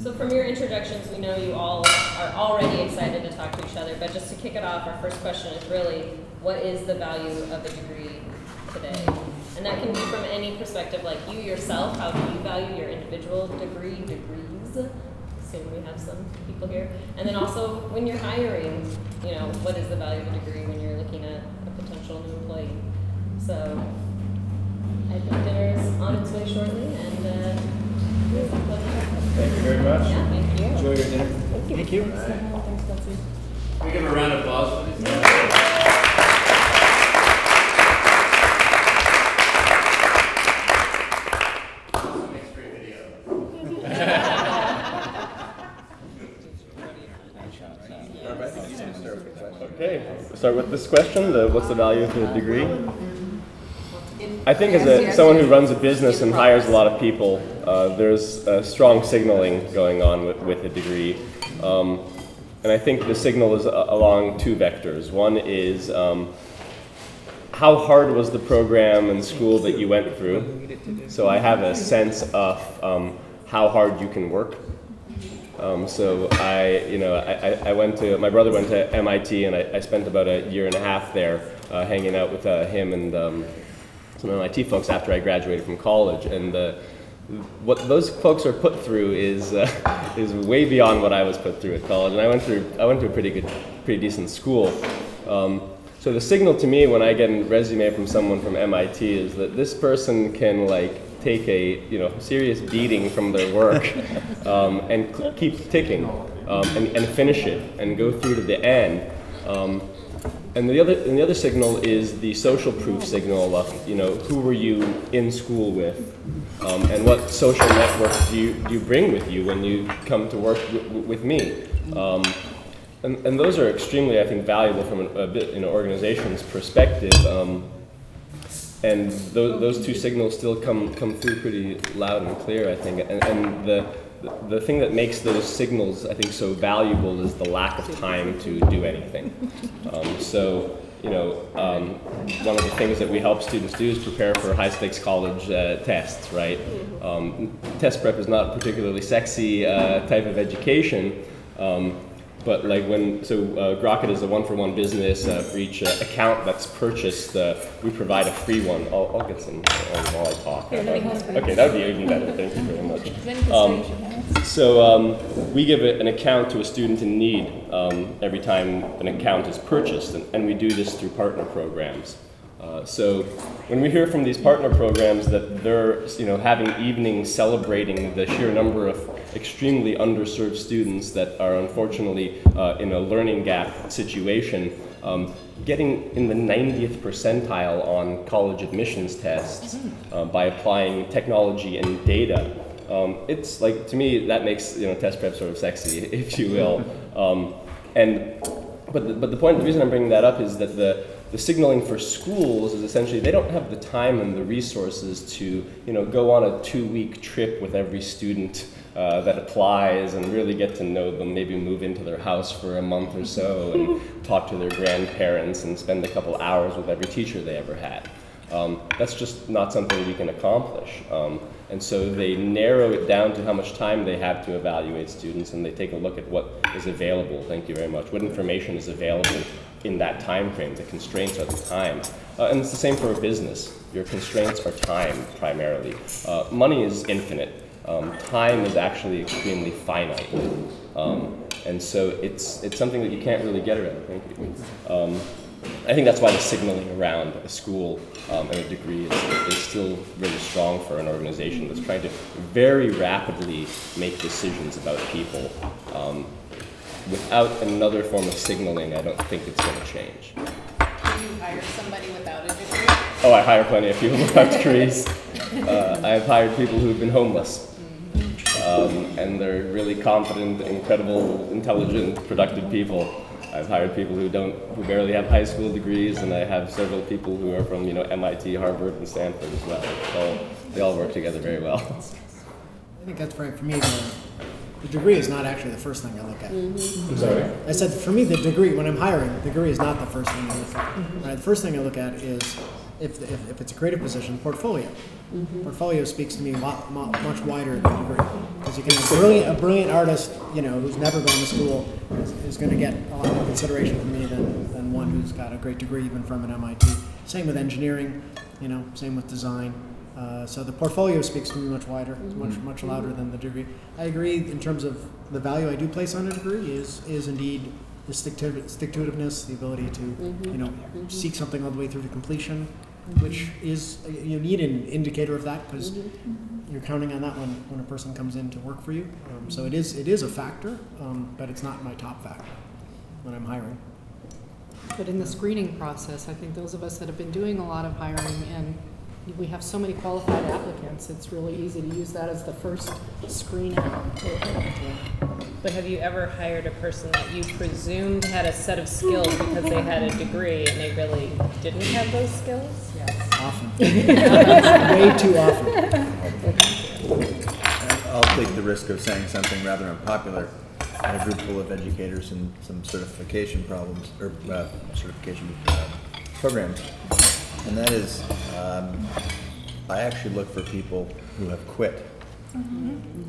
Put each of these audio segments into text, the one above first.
So from your introductions, we know you all are already excited to talk to each other, but just to kick it off, our first question is really, what is the value of a degree today? And that can be from any perspective, like you yourself, how do you value your individual degrees? Assume we have some people here. And then also, when you're hiring, you know, what is the value of a degree when you're looking at a potential new employee? So, I think dinner is on its way shortly, and thank you very much. Yeah, thank you. Enjoy your dinner. Thank you. Thank you. Right. Thanks, Betsy. Can we give a round of applause, please? Makes great video. Okay, we'll start with this question, what's the value of a degree? I think as someone who runs a business and hires a lot of people, there's strong signaling going on with a degree. And I think the signal is along two vectors. One is how hard was the program and school that you went through? So I have a sense of how hard you can work. So my brother went to MIT, and I spent about a year and a half there hanging out with him and some MIT folks after I graduated from college. And what those folks are put through is way beyond what I was put through at college. And I went to a pretty decent school. So the signal to me when I get a resume from someone from MIT is that this person can take a serious beating from their work and keep ticking and finish it and go through to the end. And the other signal is the social proof signal of who were you in school with, and what social network do you bring with you when you come to work with me. And those are extremely, I think, valuable from an organization's perspective. And those two signals still come through pretty loud and clear, I think. And the thing that makes those signals, I think, so valuable is the lack of time to do anything. One of the things that we help students do is prepare for high-stakes college tests, right? Test prep is not a particularly sexy type of education. But Grokked is a one-for-one business. For each account that's purchased, we provide a free one. I'll get some while I talk. Okay, that would be even better. Thank you very much. We give an account to a student in need every time an account is purchased, and we do this through partner programs. So when we hear from these partner programs that they're having evenings celebrating the sheer number of extremely underserved students that are unfortunately in a learning gap situation, getting in the 90th percentile on college admissions tests by applying technology and data, it's to me that makes test prep sort of sexy, if you will. But the reason I'm bringing that up is that the signaling for schools is essentially they don't have the time and the resources to go on a 2-week trip with every student that applies and really get to know them, maybe move into their house for a month or so and talk to their grandparents and spend a couple hours with every teacher they ever had. That's just not something we can accomplish. And so they narrow it down to how much time they have to evaluate students, and they take a look at what is available, thank you very much, what information is available in that time frame. The constraints are the time. And it's the same for a business. Your constraints are time, primarily. Money is infinite. Time is actually extremely finite. And so it's something that you can't really get around. Thank you. I think that's why the signaling around a school and a degree is still really strong for an organization that's trying to very rapidly make decisions about people. Without another form of signaling, I don't think it's going to change. Do you hire somebody without a degree? Oh, I hire plenty of people without degrees. I've hired people who've been homeless. And they're really competent, incredible, intelligent, productive people. I've hired people who barely have high school degrees, and I have several people who are from MIT, Harvard, and Stanford as well. So they all work together very well. I think that's right. For me, the degree is not actually the first thing I look at. I'm sorry? I said for me, the degree, when I'm hiring, the degree is not the first thing I look at. Right? The first thing I look at is if it's a creative position, portfolio. Portfolio speaks to me much wider than degree, because you can have a brilliant artist, you know, who's never gone to school is going to get a lot more consideration from me than one who's got a great degree, even from an MIT. Same with engineering, you know, same with design. So the portfolio speaks to me much wider, much louder than the degree. I agree in terms of the value I do place on a degree is indeed the stick-to-itiveness, the ability to, you know, seek something all the way through to completion, which is, you need an indicator of that, because you're counting on that when a person comes in to work for you. So it is a factor, but it's not my top factor when I'm hiring. But in the screening process, I think those of us that have been doing a lot of hiring, and we have so many qualified applicants, it's really easy to use that as the first screen out. But have you ever hired a person that you presumed had a set of skills because they had a degree and they really didn't have those skills? Yes. Often. Way too often. I'll take the risk of saying something rather unpopular. I had a group full of educators and some certification problems, or certification programs. And that is, I actually look for people who have quit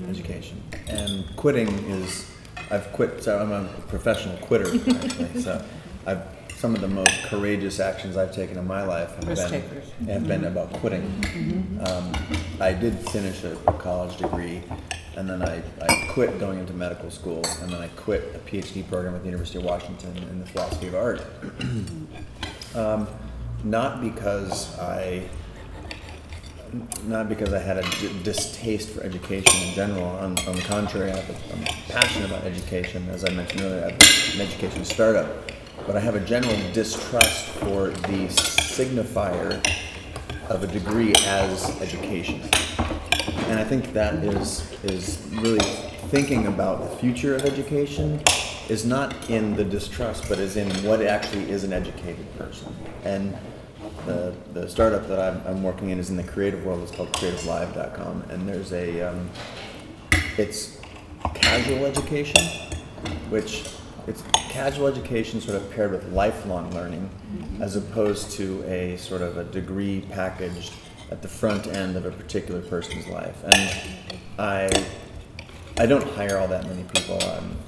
education. And quitting is, I've quit, so I'm a professional quitter, actually. So some of the most courageous actions I've taken in my life have been about quitting. I did finish a college degree, and then I quit going into medical school, and then I quit a PhD program at the University of Washington in the philosophy of art. Not because I had a distaste for education in general. On the contrary, I'm passionate about education. As I mentioned earlier, I have an education startup. But I have a general distrust for the signifier of a degree as education. And I think that is really thinking about the future of education is not in the distrust, but is in what actually is an educated person. And the startup that I'm working in is in the creative world. It's called creativelive.com, and there's it's casual education, which it's casual education sort of paired with lifelong learning, as opposed to a sort of a degree packaged at the front end of a particular person's life. And I don't hire all that many people.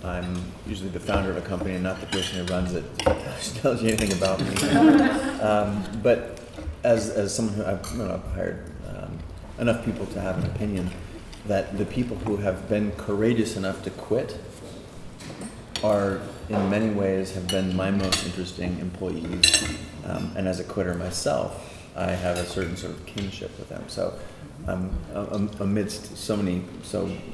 I'm usually the founder of a company and not the person who runs it. That tells you anything about me. But as someone who I've hired enough people to have an opinion, that the people who have been courageous enough to quit are, in many ways, have been my most interesting employees. And as a quitter myself, I have a certain sort of kinship with them. So amidst so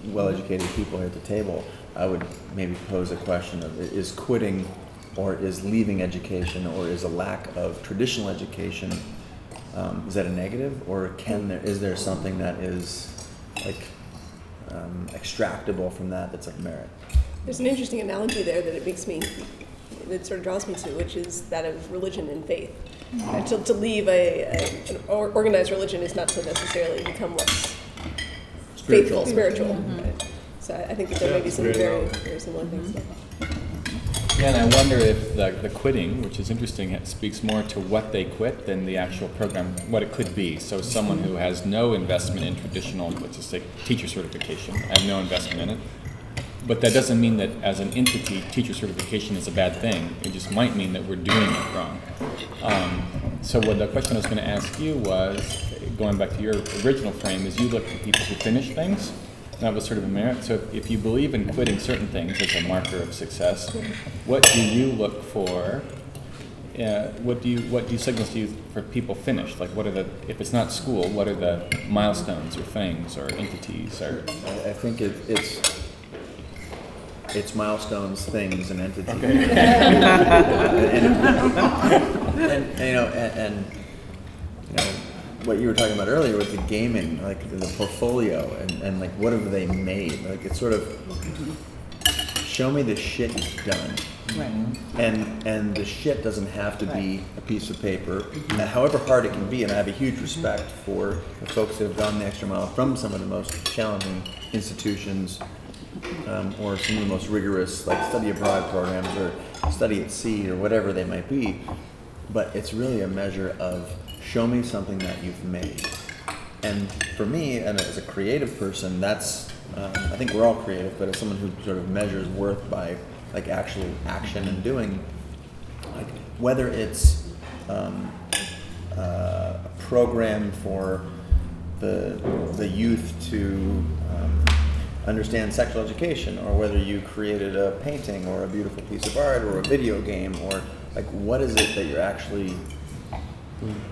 well-educated people here at the table, I would maybe pose a question of, is quitting or is leaving education or is a lack of traditional education, is that a negative, or is there something that is like extractable from that's of merit? There's an interesting analogy there that sort of draws me to, which is that of religion and faith. To leave an organized religion is not to necessarily become less faithful, spiritual. Right? So I think that there may be some very, very similar things there. Yeah, and I wonder if the quitting, which is interesting, it speaks more to what they quit than the actual program, what it could be. So someone who has no investment in traditional, let's just say, teacher certification, I have no investment in it. But that doesn't mean that as an entity, teacher certification is a bad thing. It just might mean that we're doing it wrong. So what the question I was going to ask you was, going back to your original frame, is you look at people who finish things. That was sort of a merit. So if you believe in quitting certain things as a marker of success, what do you look for? What signals do you for people finished? Like, what are if it's not school, what are the milestones or things or entities or? I think it's milestones, things, and entities. Okay. and what you were talking about earlier with the gaming, like the portfolio, and like what have they made? Like it's sort of show me the shit you've done. Right. And the shit doesn't have to be a piece of paper, however hard it can be. And I have a huge respect for the folks that have gone the extra mile from some of the most challenging institutions. Or some of the most rigorous, like study abroad programs or study at sea or whatever they might be. But it's really a measure of show me something that you've made. And for me, and as a creative person, that's, I think we're all creative, but as someone who sort of measures worth by like actually action and doing, like whether it's a program for the youth to understand sexual education, or whether you created a painting or a beautiful piece of art or a video game, or like what is it that you're actually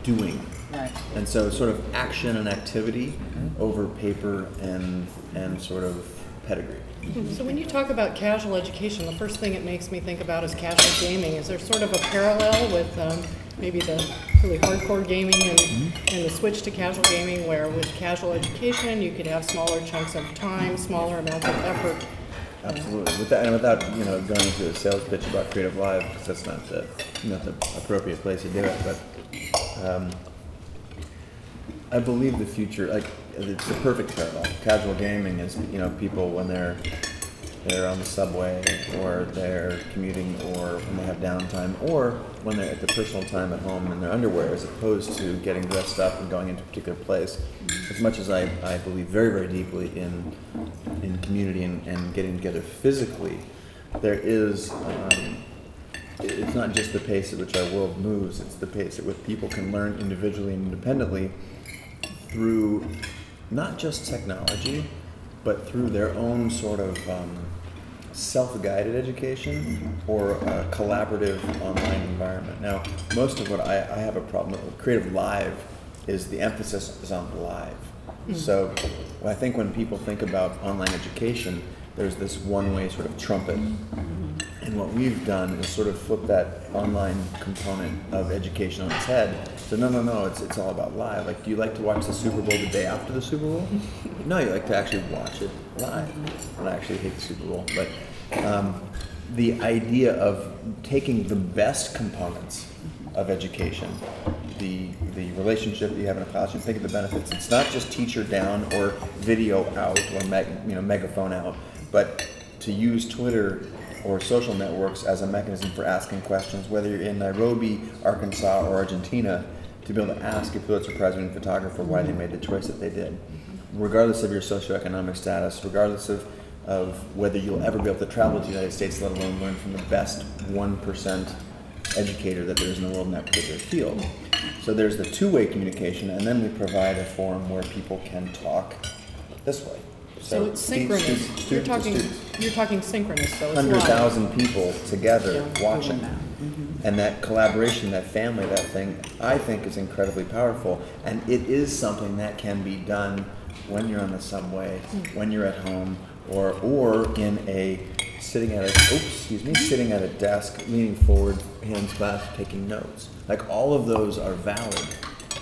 doing? Right. And so sort of action and activity over paper and sort of pedigree. So when you talk about casual education, the first thing it makes me think about is casual gaming. Is there sort of a parallel with maybe the really hardcore gaming and the switch to casual gaming, where with casual education you could have smaller chunks of time, smaller amounts of effort? Absolutely. With that, and without going into a sales pitch about Creative Live, because that's not the appropriate place to do it, but I believe the future, like, it's the perfect parallel. Casual gaming is, people when they're on the subway, or they're commuting, or when they have downtime, or when they're at the personal time at home in their underwear, as opposed to getting dressed up and going into a particular place. As much as I believe very, very deeply in community and getting together physically, there is, it's not just the pace at which our world moves, it's the pace at which people can learn individually and independently through not just technology, but through their own sort of self-guided education or a collaborative online environment. Now, most of what I have a problem with Creative Live is the emphasis is on live. So I think when people think about online education, there's this one-way sort of trumpet. And what we've done is sort of flip that online component of education on its head. So no, it's all about live. Like, do you like to watch the Super Bowl the day after the Super Bowl? No, you like to actually watch it live. And I actually hate the Super Bowl, but the idea of taking the best components of education, the relationship that you have in a classroom, think of the benefits. It's not just teacher down or video out or megaphone out, but to use Twitter or social networks as a mechanism for asking questions, whether you're in Nairobi, Arkansas, or Argentina, to be able to ask a Pulitzer Prize-winning photographer why they made the choice that they did. Regardless of your socioeconomic status, regardless of whether you'll ever be able to travel to the United States, let alone learn from the best 1% educator that there is in the world in that particular field. So there's the two-way communication, and then we provide a forum where people can talk this way. So it's synchronous. You're talking synchronous, so it's 100,000 people together watching. And that collaboration, that family, that thing, I think is incredibly powerful. And it is something that can be done when you're on the subway, when you're at home, or in a sitting at a desk, leaning forward, hands clasped, taking notes. Like, all of those are valid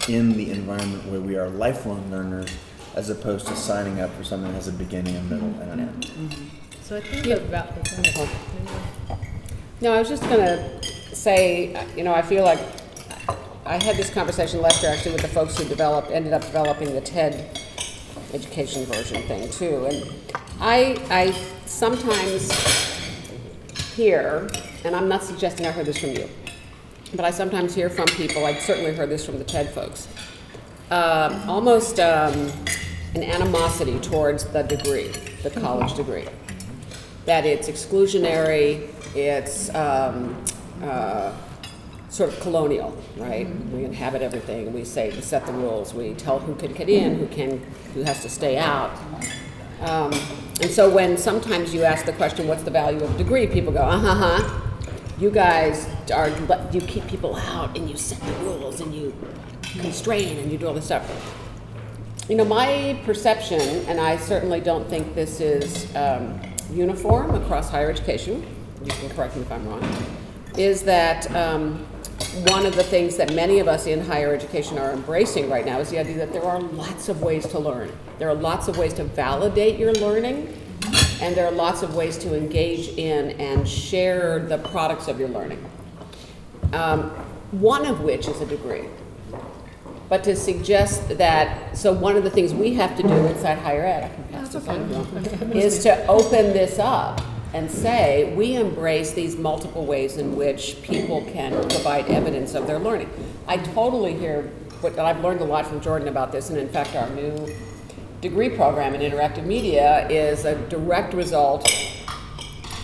in the environment where we are lifelong learners, as opposed to signing up for something that has a beginning, a middle, and an end. So I think No, I was just going to say, I feel like I had this conversation last year actually with the folks who ended up developing the TED education version thing too. And I sometimes hear, and I'm not suggesting I heard this from you, but I sometimes hear from people, I certainly heard this from the TED folks, almost an animosity towards the degree, the college degree. That it's exclusionary, it's sort of colonial, right? We inhabit everything, we set the rules, we tell who can get in, who has to stay out. And so when sometimes you ask the question, what's the value of a degree, people go, you guys you keep people out and you set the rules and you constrain and you do all this stuff. My perception, and I certainly don't think this is uniform across higher education, you can correct me if I'm wrong, is that one of the things that many of us in higher education are embracing right now is the idea that there are lots of ways to learn. There are lots of ways to validate your learning, and there are lots of ways to engage in and share the products of your learning. One of which is a degree. But to suggest that, so one of the things we have to do inside higher ed, I can pass this on, is to open this up and say, we embrace these multiple ways in which people can provide evidence of their learning. I totally hear and I've learned a lot from Jordan about this, and in fact our new degree program in interactive media is a direct result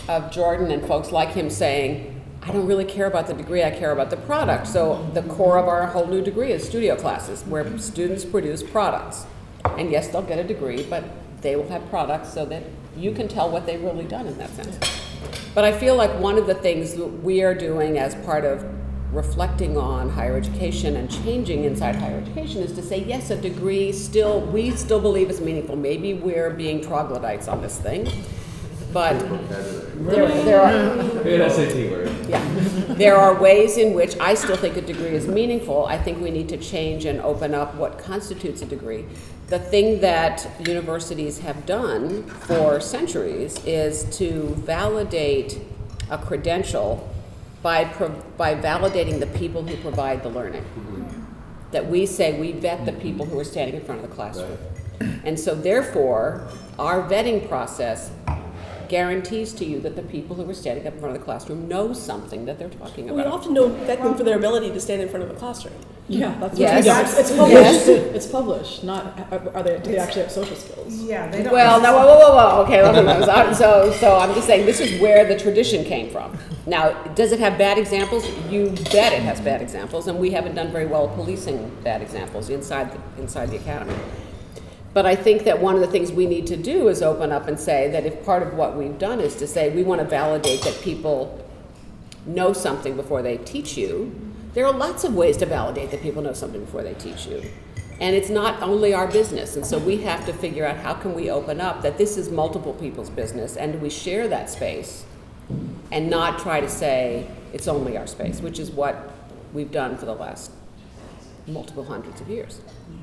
of Jordan and folks like him saying, I don't really care about the degree, I care about the product. So the core of our whole new degree is studio classes, where students produce products. And yes, they'll get a degree, but they will have products so that you can tell what they've really done in that sense. But I feel like one of the things that we are doing as part of reflecting on higher education and changing inside higher education is to say, yes, a degree we still believe is meaningful. Maybe we're being troglodytes on this thing, but there are ways in which I still think a degree is meaningful. I think we need to change and open up what constitutes a degree. The thing that universities have done for centuries is to validate a credential by validating the people who provide the learning. That we say we vet the people who are standing in front of the classroom. And so therefore, our vetting process guarantees to you that the people who are standing up in front of the classroom know something that they're talking about. We often vet them for their ability to stand in front of a classroom. Yeah, that's yes. It's published. Yes. It's published. Not do they actually have social skills? Yeah, they don't. Well, no, whoa. Okay, let me so I'm just saying this is where the tradition came from. Now, does it have bad examples? You bet it has bad examples, and we haven't done very well policing bad examples inside the academy. But I think that one of the things we need to do is open up and say that if part of what we've done is to say we want to validate that people know something before they teach you, there are lots of ways to validate that people know something before they teach you. And it's not only our business. And so we have to figure out how can we open up that this is multiple people's business, and we share that space and not try to say it's only our space, which is what we've done for the last multiple hundreds of years.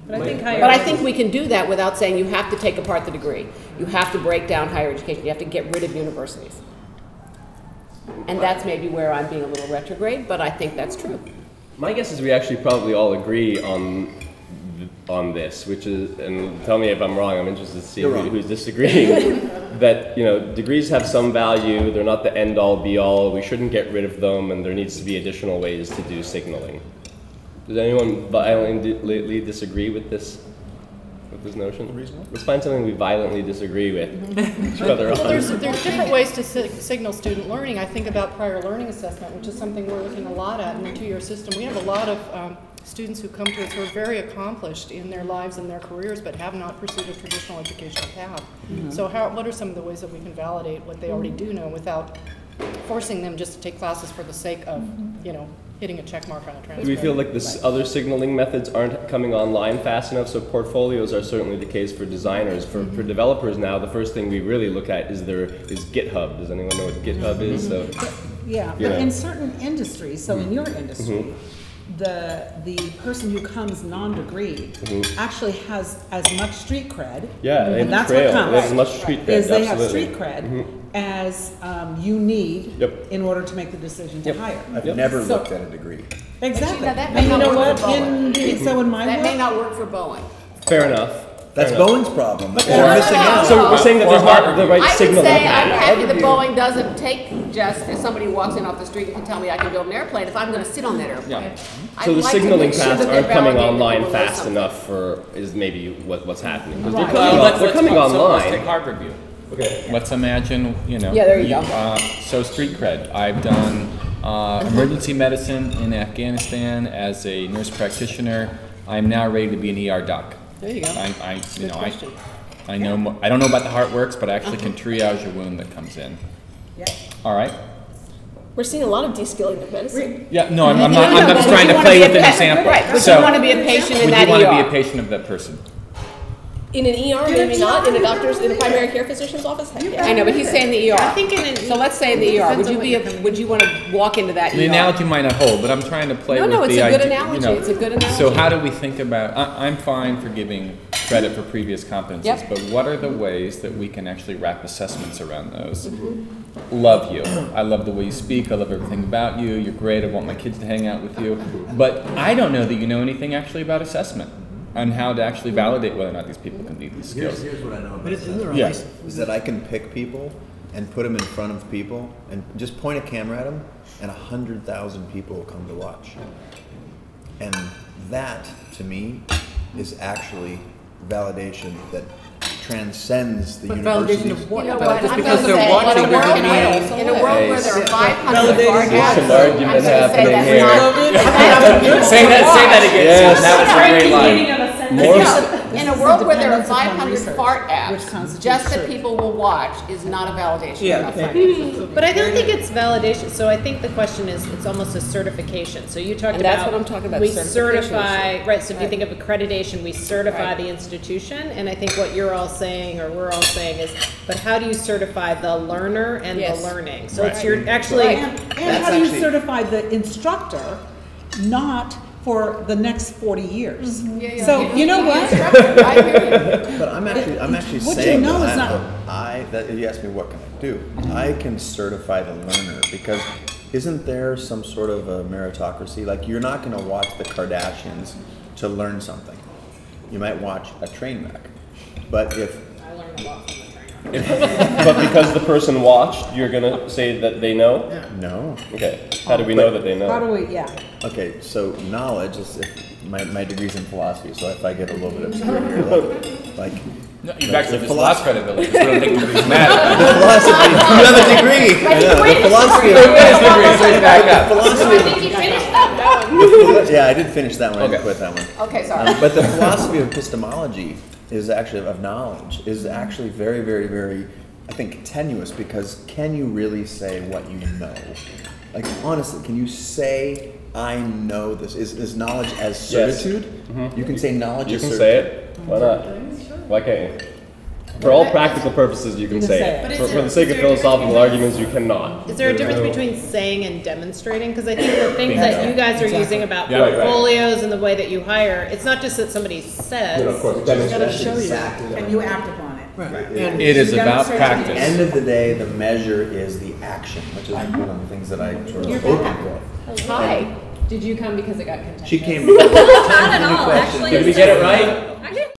But I think we can do that without saying you have to take apart the degree. You have to break down higher education. You have to get rid of universities. And that's maybe where I'm being a little retrograde, but I think that's true. My guess is we actually probably all agree on this, which is, and tell me if I'm wrong, I'm interested to see who's disagreeing, that degrees have some value, they're not the end-all be-all, we shouldn't get rid of them, and there needs to be additional ways to do signaling. Does anyone violently disagree with this notion? Let's find something we violently disagree with each other on. Well, there's different ways to signal student learning. I think about prior learning assessment, which is something we're looking a lot at in the two-year system. We have a lot of students who come to us who are very accomplished in their lives and their careers, but have not pursued a traditional educational path. So what are some of the ways that we can validate what they already do know without forcing them just to take classes for the sake of, hitting a check mark on a transcript? Do we feel like other signaling methods aren't coming online fast enough? So portfolios are certainly the case for designers. For developers now, the first thing we really look at is GitHub. Does anyone know what GitHub is? So, but in certain industries, so in your industry, the person who comes non-degree actually has as much street cred. Yeah, and that's what counts. They have as much street cred. Is they have street cred as you need in order to make the decision to hire. I've never looked at a degree. Exactly. That And you know what? so in my that work, may not work for Boeing. Fair enough. That's Boeing's problem. But They're missing out. So we're saying that there's not the right I would signal. say I'm happy that Boeing doesn't take just if somebody walks in off the street and can tell me I can build an airplane if I'm going to sit on that airplane. Yeah. So the signaling paths aren't coming online fast something. enough is maybe what's happening. Because Well, they're coming let's online. take Harvard View. Okay. Let's imagine, Yeah, there you go. So street cred. I've done emergency medicine in Afghanistan as a nurse practitioner. I'm now ready to be an ER doc. There you go. I know. I don't know about the heart works, but I actually can triage a wound that comes in. Yeah. All right. We're seeing a lot of de-skilling of medicine. Yeah. No, I'm not. I'm just trying to play with an example. Right. Would So, you want to be a patient in would that you want to ER? be a patient of that person? In an ER, maybe not. In a primary care physician's office, heck yeah. I know, but he's saying the ER. I think So let's say in the ER. Would you want to walk into that The ER? analogy might not hold, but I'm trying to play with No, the it's a idea. good analogy. It's a good analogy. So how do we think about? I'm fine for giving credit for previous competencies, Yep. but what are the ways that we can actually wrap assessments around those? Love you. I love the way you speak. I love everything about you. You're great. I want my kids to hang out with you. But I don't know that you know anything actually about assessment and how to actually validate whether or not these people can need these skills. Here's what I know about But isn't there a Yeah. is that I can pick people and put them in front of people and just point a camera at them, and 100,000 people will come to watch. And that, to me, is actually validation that transcends the universities. what? You know But what? just I'm because gonna they're say, watching in a world- doesn't mean- in a world where there are 500 Validating bar is tabs, an argument I'm gonna say happening that's here. not- Say that again. Yes. Susan. That was a great line. More, In a world where there are dependence upon 500 research, fart which apps, constitutes just that truth. people will watch is not a validation. Yeah, enough. But I don't think it's validation. So I think the question is, it's almost a certification. So you talked And about that's what I'm talking about, we certification. certify, right? So if you Right. think of accreditation, we certify Right. the institution, and I think what you're all saying, or we're all saying, is, but how do you certify the learner and Yes. the learning? So Right. it's your actually. And That's how do you actually- certify the instructor, not for the next 40 years? Yeah. So, you know what? I hear you. But I'm actually What you saying know that, is not- that you asked me what can I do. I can certify the learner because isn't there some sort of a meritocracy? Like you're not going to watch the Kardashians to learn something. You might watch a train wreck. But if I learned a lot from the trainer. but because the person watched, you're gonna say that they know? no. Okay. How do we know that they know? How do we, yeah. Okay, so knowledge is my degree's in philosophy, so if I get a little bit obscure here, like No, you've actually the just lost credibility. So I don't think degrees matter. the philosophy, you have a degree. I know, the philosophy of I think you finished that one. yeah, I did finish that one. I Okay. didn't quit that one. Okay, sorry. But the philosophy of epistemology is actually of knowledge is actually very, very, very, I think, tenuous because can you really say what you know? Like honestly, can you say I know this? Is knowledge as certitude? You can say knowledge You is can certitude. say it. Why not? Why can't you? For all practical purposes, you can say it. But is For the it- sake is of there a philosophical difference arguments, you cannot. Is there a difference between saying and demonstrating? Because I think the things that you guys are using about Yeah, right, right. portfolios and the way that you hire, it's not just that somebody says. Gotta show you. And you act upon it. And It is about At the practice. end of the day, the measure is the action, which is one of the things that I sort of open with. Hi. Did you come because it got contentious? She came because Not at all, actually. Did we get it right? Actually,